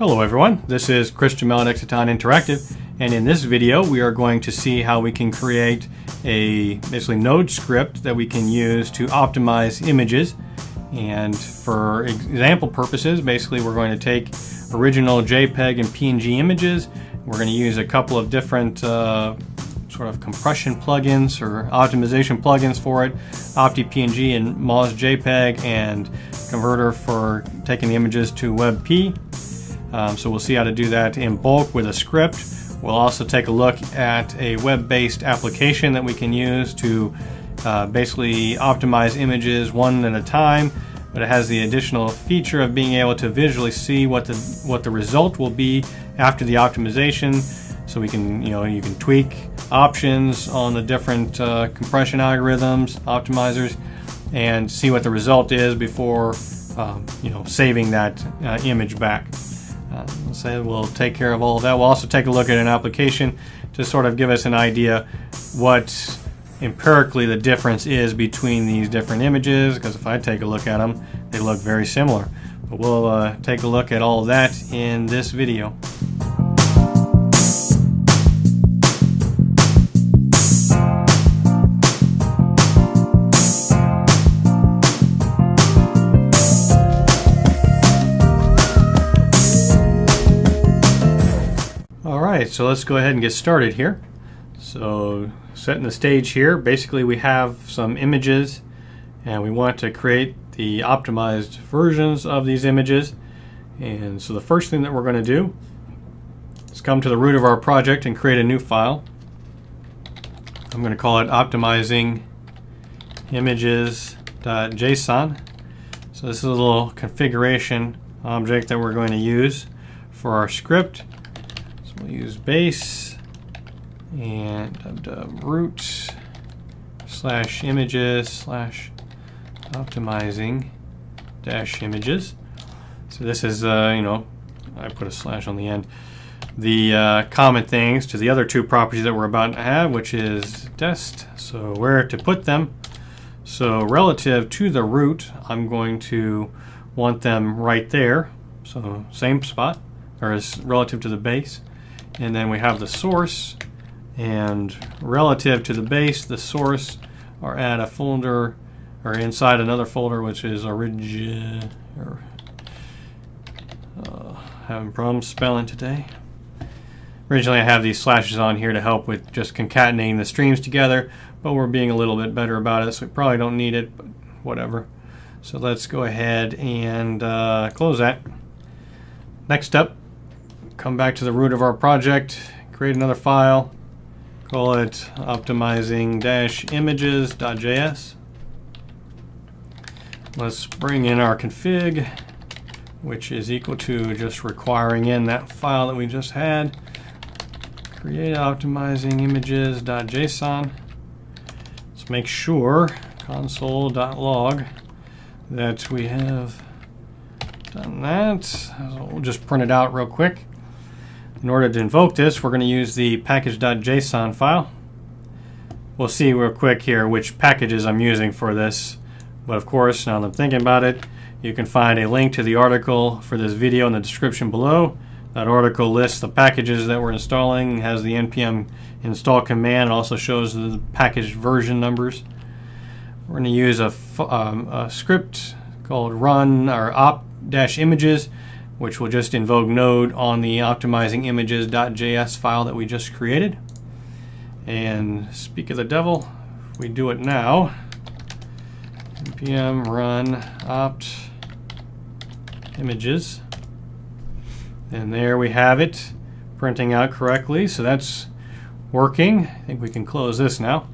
Hello everyone, this is Chris Jamel at Exiton Interactive, and in this video we are going to see how we can create a basically node script that we can use to optimize images. And for example purposes, basically we're going to take original JPEG and PNG images. We're going to use a couple of different sort of compression plugins or optimization plugins for it, ouptipng and Imagemin-mozjpeg, and converter for taking the images to WebP. So we'll see how to do that in bulk with a script. We'll also take a look at a web-based application that we can use to basically optimize images one at a time, but it has the additional feature of being able to visually see what the result will be after the optimization. So we can, you can tweak options on the different compression algorithms, optimizers, and see what the result is before saving that image back. So we'll take care of all of that. We'll also take a look at an application to sort of give us an idea what empirically the difference is between these different images, because if I take a look at them, they look very similar. But we'll take a look at all of that in this video. Alright, so let's go ahead and get started here. So setting the stage here, basically we have some images and we want to create the optimized versions of these images. And so the first thing that we're going to do is come to the root of our project and create a new file. I'm going to call it Imagemin-images.json. So this is a little configuration object that we're going to use for our script. We'll use base and root / images / optimizing - images. So this is I put a slash on the end. The common things to the other two properties that we're about to have, which is dest. So where to put them. So relative to the root, I'm going to want them right there. So same spot, or as relative to the base. And then we have the source, and relative to the base, the source are at a folder or inside another folder, which is having problems spelling today. Originally I have these slashes on here to help with just concatenating the streams together, but we're being a little bit better about it, so we probably don't need it, but whatever. So let's go ahead and close that. Next up, come back to the root of our project, create another file, call it optimizing-images.js. Let's bring in our config, which is equal to just requiring in that file that we just had. Create optimizing-images.json. Let's make sure console.log that we have done that. So we'll just print it out real quick. In order to invoke this, we're going to use the package.json file. We'll see real quick here which packages I'm using for this. But of course, now that I'm thinking about it, you can find a link to the article for this video in the description below. That article lists the packages that we're installing, has the npm install command, and also shows the package version numbers. We're going to use a script called run or op-images, which will just invoke node on the optimizing-images.js file that we just created. And speak of the devil, if we do it now, npm run opt images, and there we have it printing out correctly, so that's working. I think we can close this now.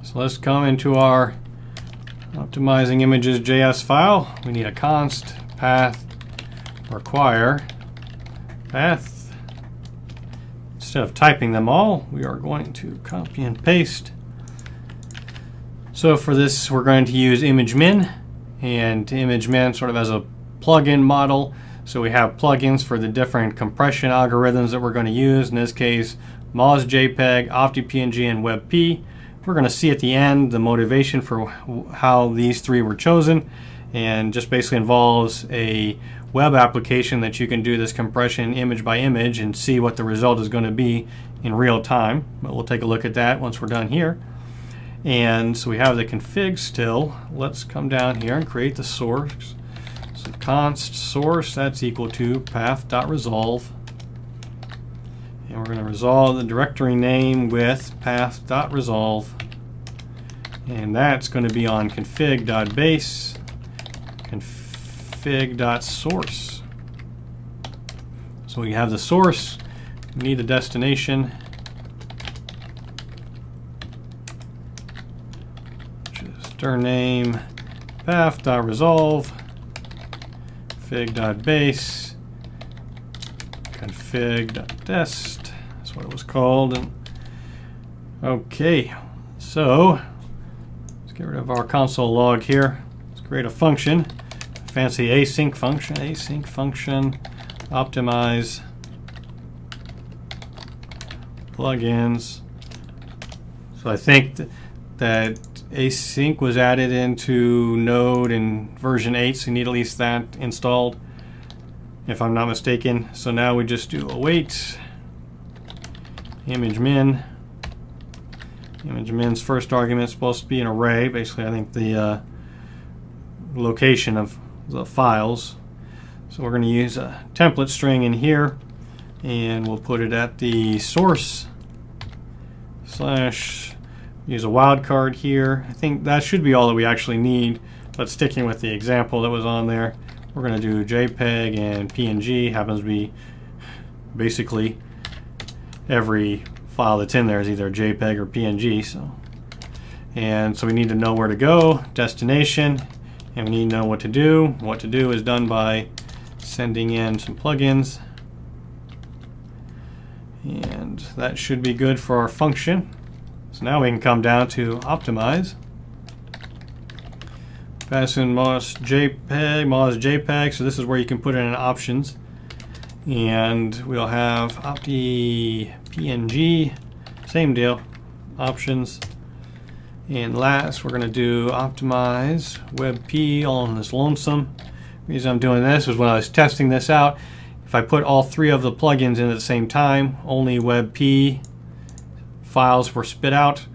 So let's come into our optimizing-images.js file. We need a const path require path. Instead of typing them all, we are going to copy and paste. So for this, we're going to use Imagemin, and Imagemin sort of as a plugin model. So we have plugins for the different compression algorithms that we're going to use. In this case, Mozjpeg, ouptipng, and WebP. We're going to see at the end the motivation for how these three were chosen, and just basically involves a web application that you can do this compression image by image and see what the result is going to be in real time. But we'll take a look at that once we're done here. And so we have the config still. Let's come down here and create the source. So const source, that's equal to path.resolve. And we're going to resolve the directory name with path.resolve. And that's going to be on config.base, config.source. So we have the source, we need the destination, which is dir name, path.resolve, config.base, config.dest. That's what it was called. And okay, so let's get rid of our console log here. Let's create a function, a fancy async function, optimize plugins. So I think that async was added into Node in version 8, so you need at least that installed, if I'm not mistaken. So now we just do await Imagemin. Imagemin's first argument is supposed to be an array, basically I think the location of the files. So we're going to use a template string in here, and we'll put it at the source slash, use a wildcard here. I think that should be all that we actually need, but sticking with the example that was on there, we're going to do JPEG and PNG. Happens to be basically every file that's in there is either JPEG or PNG. And so we need to know where to go, destination, and we need to know what to do. What to do is done by sending in some plugins, and that should be good for our function. So now we can come down to optimize, pass in mozjpeg, so this is where you can put in options, and we'll have optipng, same deal, options. And last we're going to do optimize webp all on this lonesome. The reason I'm doing this is when I was testing this out, if I put all three of the plugins in at the same time, only webp files were spit out.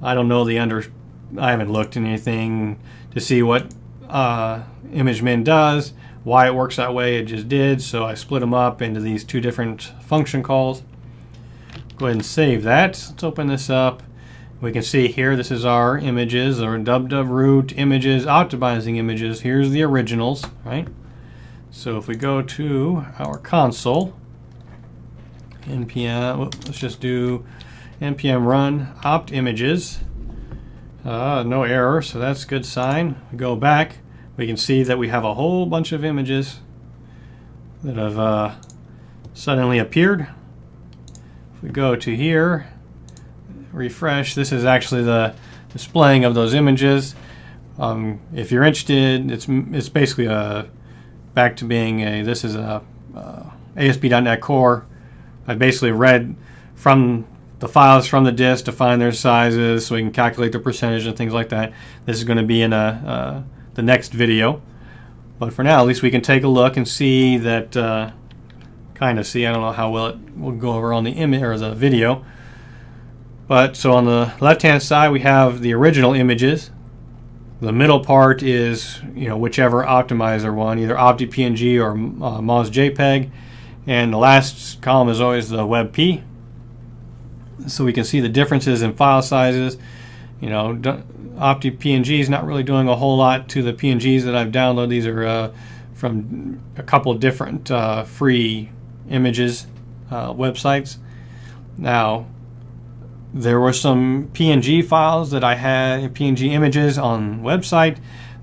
I don't know I haven't looked in anything to see what Imagemin does, why it works that way. It just did, so I split them up into these two different function calls. Go ahead and save that. Let's open this up. We can see here this is our images, or www root images, optimizing images. Here's the originals, right? So if we go to our console, npm, let's just do npm run opt images. No error, so that's a good sign. We go back, we can see that we have a whole bunch of images that have suddenly appeared. If we go to here, refresh, this is actually the displaying of those images. If you're interested, it's basically back to being this is a ASP.NET Core. I basically read from the files from the disk to find their sizes so we can calculate the percentage and things like that. This is going to be in the next video. But for now, at least we can take a look and see that, kind of see, I don't know how well it will go over on the image or the video. But so on the left-hand side, we have the original images. The middle part is, whichever optimizer one, either ouptipng or mozjpeg, and the last column is always the webp. So we can see the differences in file sizes. Ouptipng is not really doing a whole lot to the PNGs that I've downloaded. These are from a couple of different free images websites. Now, there were some PNG files that I had, PNG images on website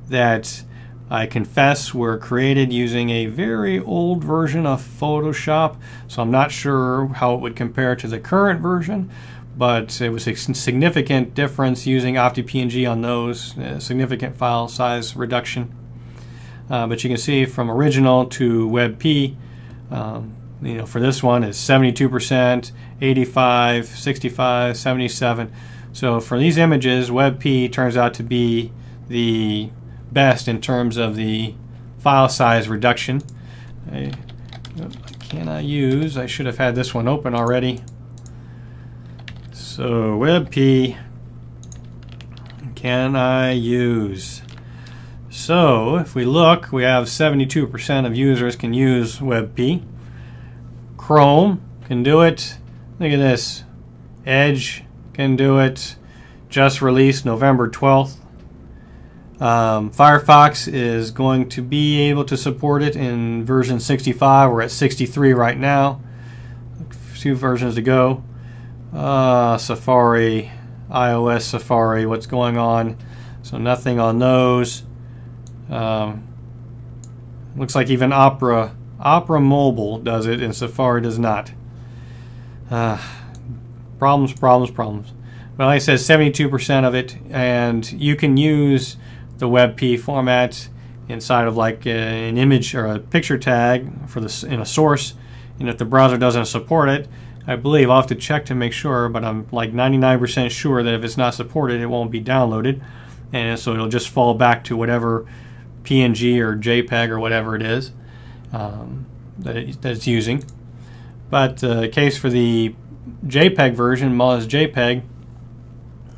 that I confess were created using a very old version of Photoshop. So I'm not sure how it would compare to the current version, but it was a significant difference using ouptipng on those, significant file size reduction. But you can see from original to webp, for this one is 72%, 85, 65, 77. So for these images, webp turns out to be the best in terms of the file size reduction. Can I use? I should have had this one open already. So WebP, can I use? So if we look, we have 72% of users can use WebP. Chrome can do it. Look at this. Edge can do it. Just released November 12th. Firefox is going to be able to support it in version 65. We're at 63 right now. A few versions to go. Safari, iOS Safari, what's going on? So nothing on those. Looks like even Opera Mobile does it and Safari does not. Problems. Well, like I said, 72% of it, and you can use the WebP format inside of like an image or a picture tag for this in a source. And if the browser doesn't support it, I believe, I'll have to check to make sure, but I'm like 99% sure that if it's not supported, it won't be downloaded, and so it'll just fall back to whatever PNG or JPEG or whatever it is that it's using. But the case for the JPEG version, mozjpeg,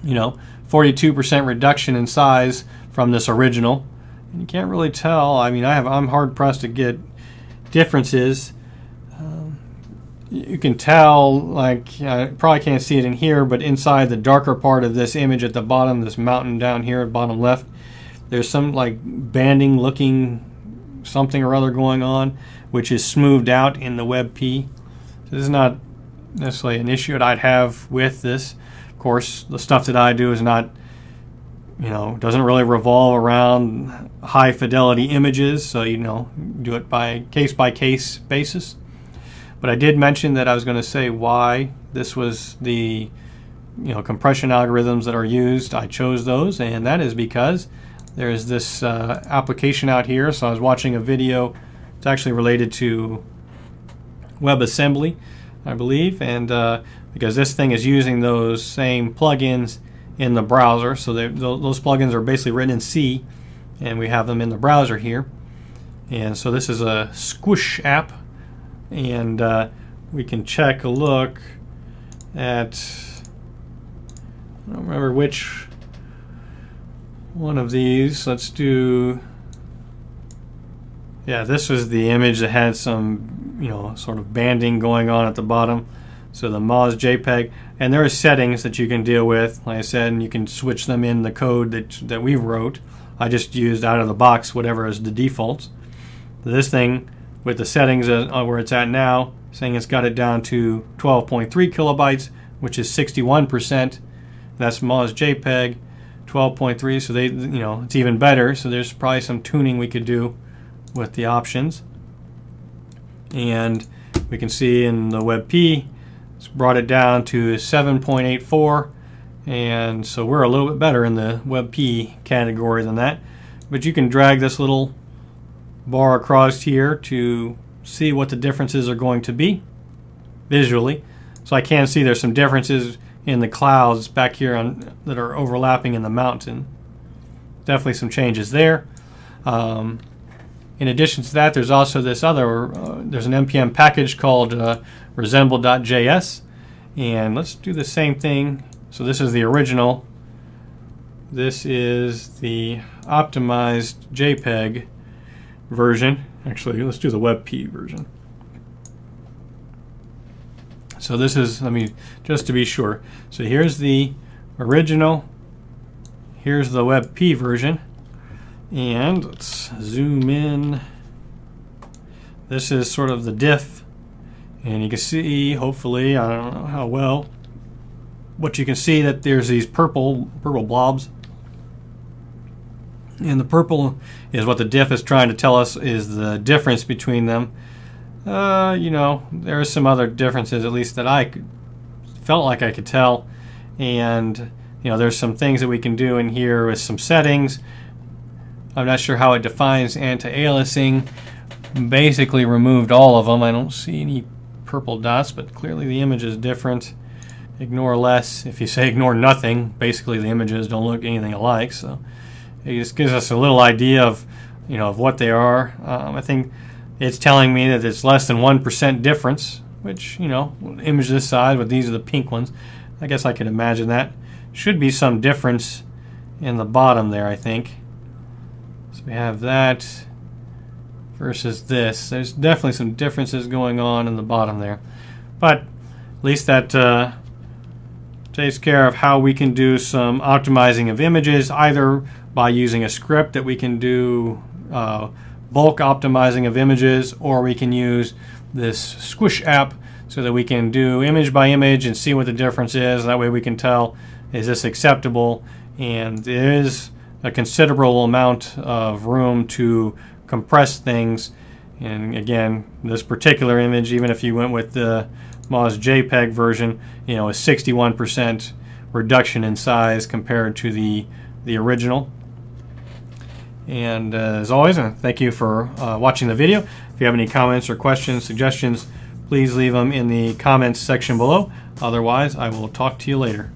42% reduction in size from this original. And you can't really tell. I mean, I'm hard pressed to get differences. You can tell, like, I probably can't see it in here, but inside the darker part of this image at the bottom, this mountain down here at bottom left, there's some like banding looking something or other going on, which is smoothed out in the WebP. So this is not necessarily an issue that I'd have with this. Of course, the stuff that I do is not, doesn't really revolve around high fidelity images, so do it by case basis. But I did mention that I was going to say why this was the compression algorithms that are used. I chose those, and that is because there's this application out here. So I was watching a video. It's actually related to WebAssembly, I believe, and because this thing is using those same plugins in the browser. So those plugins are basically written in C, and we have them in the browser here. And so this is a Squoosh app, and we can check a look at, I don't remember which one of these. Let's do, this was the image that had some sort of banding going on at the bottom. So the mozjpeg, and there are settings that you can deal with, like I said, and you can switch them in the code that we wrote. I just used out of the box whatever is the defaults. This thing with the settings where it's at now, saying it's got it down to 12.3 kilobytes, which is 61%. That's mozjpeg, 12.3. So it's even better. So there's probably some tuning we could do with the options. And we can see in the WebP, it's brought it down to 7.84, and so we're a little bit better in the WebP category than that. But you can drag this little bar across here to see what the differences are going to be visually. So I can see there's some differences in the clouds back here that are overlapping in the mountain. Definitely some changes there. In addition to that, there's also this other, there's an NPM package called resemble.js, and let's do the same thing. So this is the original. This is the optimized JPEG version. Actually, let's do the WebP version. So this is, just to be sure. So here's the original. Here's the WebP version. And let's zoom in. This is sort of the diff, and you can see, hopefully, I don't know how well, but you can see that there's these purple blobs, and the purple is what the diff is trying to tell us is the difference between them. There are some other differences, at least that I felt like I could tell, and there's some things that we can do in here with some settings. I'm not sure how it defines anti-aliasing. Basically removed all of them. I don't see any purple dots, but clearly the image is different. Ignore less. If you say ignore nothing, basically the images don't look anything alike. So it just gives us a little idea of, of what they are. I think it's telling me that it's less than 1% difference, which, you know, image this size, but these are the pink ones. I guess I can imagine that. Should be some difference in the bottom there, I think. So we have that versus this. There's definitely some differences going on in the bottom there. But at least that takes care of how we can do some optimizing of images, either by using a script that we can do bulk optimizing of images, or we can use this Squoosh app so that we can do image by image and see what the difference is. That way we can tell, is this acceptable? And there is a considerable amount of room to compress things. And again, this particular image, even if you went with the Mozjpeg version, you know, a 61% reduction in size compared to the original. And as always, thank you for watching the video. If you have any comments or questions, suggestions, please leave them in the comments section below. Otherwise, I will talk to you later.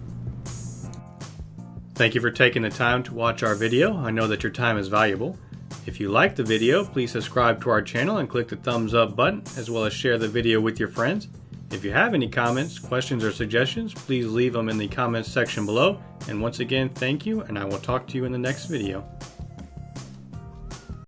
Thank you for taking the time to watch our video. I know that your time is valuable. If you liked the video, please subscribe to our channel and click the thumbs up button, as well as share the video with your friends. If you have any comments, questions, or suggestions, please leave them in the comments section below. And once again, thank you, and I will talk to you in the next video.